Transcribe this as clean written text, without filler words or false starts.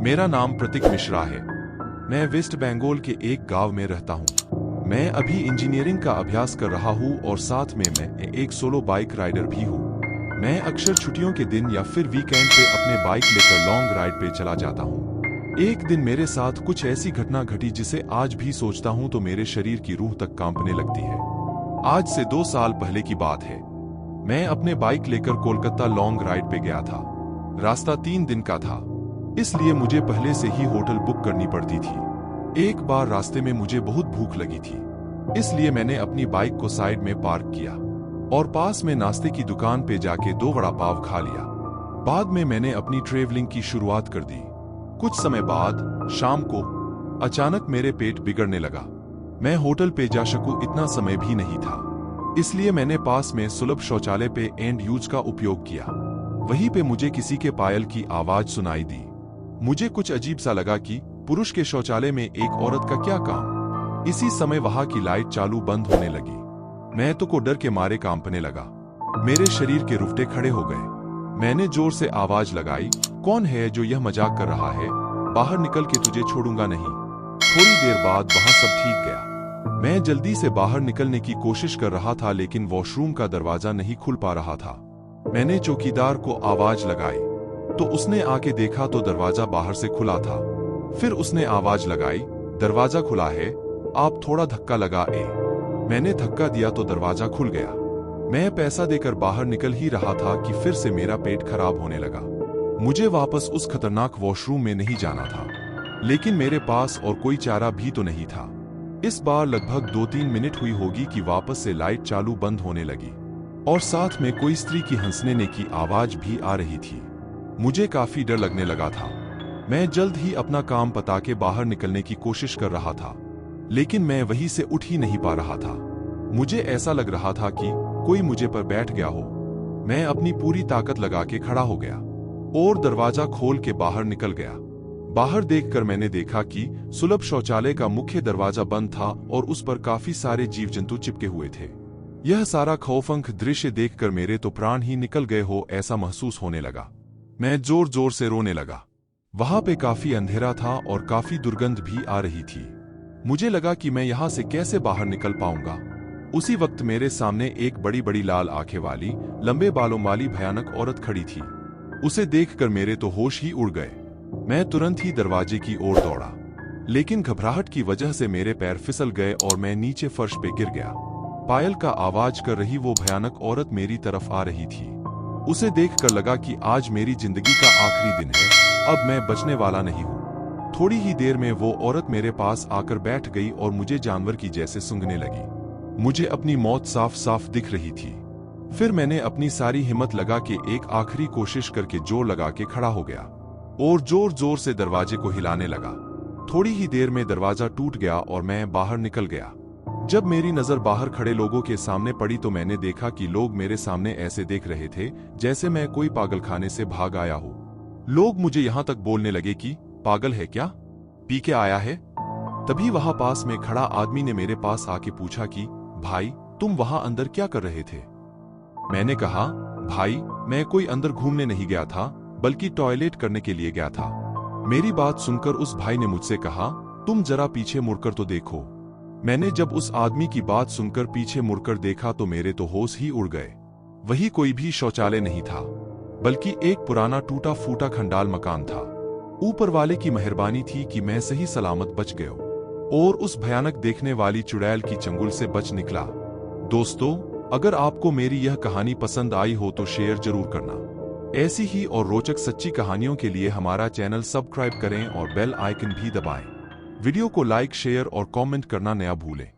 मेरा नाम प्रतीक मिश्रा है। मैं वेस्ट बंगाल के एक गांव में रहता हूं। मैं अभी इंजीनियरिंग का अभ्यास कर रहा हूं और साथ में मैं एक सोलो बाइक राइडर भी हूं। मैं अक्सर छुट्टियों के दिन या फिर वीकेंड पे अपने बाइक लेकर लॉन्ग राइड पे चला जाता हूं। एक दिन मेरे साथ कुछ ऐसी घटना घटी जिसे आज भी सोचता हूं तो मेरे शरीर की रूह तक कांपने लगती है। आज से 2 साल पहले की बात है। मैं अपने बाइक लेकर कोलकाता लॉन्ग राइड पे गया था। रास्ता 3 दिन का था, इसलिए मुझे पहले से ही होटल बुक करनी पड़ती थी। एक बार रास्ते में मुझे बहुत भूख लगी थी, इसलिए मैंने अपनी बाइक को साइड में पार्क किया और पास में नाश्ते की दुकान पे जाके 2 वड़ा पाव खा लिया। बाद में मैंने अपनी ट्रेवलिंग की शुरुआत कर दी। कुछ समय बाद शाम को अचानक मेरे पेट बिगड़ने लगा। मैं होटल पे जा सकूं इतना समय भी नहीं था, इसलिए मैंने पास में सुलभ शौचालय पे एंड यूज का उपयोग किया। वहीं पे मुझे किसी के पायल की आवाज सुनाई दी। मुझे कुछ अजीब सा लगा कि पुरुष के शौचालय में एक औरत का क्या काम। इसी समय वहां की लाइट चालू बंद होने लगी। मैं तो को डर के मारे कांपने लगा। मेरे शरीर के रुपटे खड़े हो गए। मैंने जोर से आवाज लगाई, कौन है जो यह मजाक कर रहा है? बाहर निकल के तुझे छोड़ूंगा नहीं। थोड़ी देर बाद वहां सब ठीक गया। मैं जल्दी से बाहर निकलने की कोशिश कर रहा था, लेकिन वॉशरूम का दरवाजा नहीं खुल पा रहा था। मैंने चौकीदार को आवाज लगाई तो उसने आके देखा तो दरवाजा बाहर से खुला था। फिर उसने आवाज लगाई, दरवाजा खुला है, आप थोड़ा धक्का लगा ए। मैंने धक्का दिया तो दरवाजा खुल गया। मैं पैसा देकर बाहर निकल ही रहा था कि फिर से मेरा पेट खराब होने लगा। मुझे वापस उस खतरनाक वॉशरूम में नहीं जाना था, लेकिन मेरे पास और कोई चारा भी तो नहीं था। इस बार लगभग 2-3 मिनट हुई होगी कि वापस से लाइट चालू बंद होने लगी और साथ में कोई स्त्री की हंसने की आवाज भी आ रही थी। मुझे काफी डर लगने लगा था। मैं जल्द ही अपना काम पता के बाहर निकलने की कोशिश कर रहा था, लेकिन मैं वहीं से उठ ही नहीं पा रहा था। मुझे ऐसा लग रहा था कि कोई मुझे पर बैठ गया हो। मैं अपनी पूरी ताकत लगा के खड़ा हो गया और दरवाजा खोल के बाहर निकल गया। बाहर देखकर मैंने देखा कि सुलभ शौचालय का मुख्य दरवाजा बंद था और उस पर काफी सारे जीव जंतु चिपके हुए थे। यह सारा खौफनाक दृश्य देखकर मेरे तो प्राण ही निकल गए हो ऐसा महसूस होने लगा। मैं जोर जोर से रोने लगा। वहां पे काफी अंधेरा था और काफी दुर्गंध भी आ रही थी। मुझे लगा कि मैं यहां से कैसे बाहर निकल पाऊंगा। उसी वक्त मेरे सामने एक बड़ी बड़ी लाल आंखें वाली, लंबे बालों वाली भयानक औरत खड़ी थी। उसे देखकर मेरे तो होश ही उड़ गए। मैं तुरंत ही दरवाजे की ओर दौड़ा, लेकिन घबराहट की वजह से मेरे पैर फिसल गए और मैं नीचे फर्श पे गिर गया। पायल का आवाज कर रही वो भयानक औरत मेरी तरफ आ रही थी। उसे देखकर लगा कि आज मेरी जिंदगी का आखिरी दिन है, अब मैं बचने वाला नहीं हूँ। थोड़ी ही देर में वो औरत मेरे पास आकर बैठ गई और मुझे जानवर की जैसे सूंघने लगी। मुझे अपनी मौत साफ साफ दिख रही थी। फिर मैंने अपनी सारी हिम्मत लगा के एक आखिरी कोशिश करके जोर लगा के खड़ा हो गया और जोर जोर से दरवाजे को हिलाने लगा। थोड़ी ही देर में दरवाजा टूट गया और मैं बाहर निकल गया। जब मेरी नजर बाहर खड़े लोगों के सामने पड़ी तो मैंने देखा कि लोग मेरे सामने ऐसे देख रहे थे जैसे मैं कोई पागलखाने से भाग आया हूँ। लोग मुझे यहाँ तक बोलने लगे कि पागल है क्या, पी के आया है? तभी वहां पास में खड़ा आदमी ने मेरे पास आके पूछा कि भाई तुम वहां अंदर क्या कर रहे थे? मैंने कहा, भाई मैं कोई अंदर घूमने नहीं गया था, बल्कि टॉयलेट करने के लिए गया था। मेरी बात सुनकर उस भाई ने मुझसे कहा, तुम जरा पीछे मुड़कर तो देखो। मैंने जब उस आदमी की बात सुनकर पीछे मुड़कर देखा तो मेरे तो होश ही उड़ गए। वही कोई भी शौचालय नहीं था, बल्कि एक पुराना टूटा फूटा खंडाल मकान था। ऊपर वाले की मेहरबानी थी कि मैं सही सलामत बच गया और उस भयानक देखने वाली चुड़ैल की चंगुल से बच निकला। दोस्तों, अगर आपको मेरी यह कहानी पसंद आई हो तो शेयर जरूर करना। ऐसी ही और रोचक सच्ची कहानियों के लिए हमारा चैनल सब्सक्राइब करें और बेल आइकन भी दबाएं। वीडियो को लाइक, शेयर और कमेंट करना न भूलें।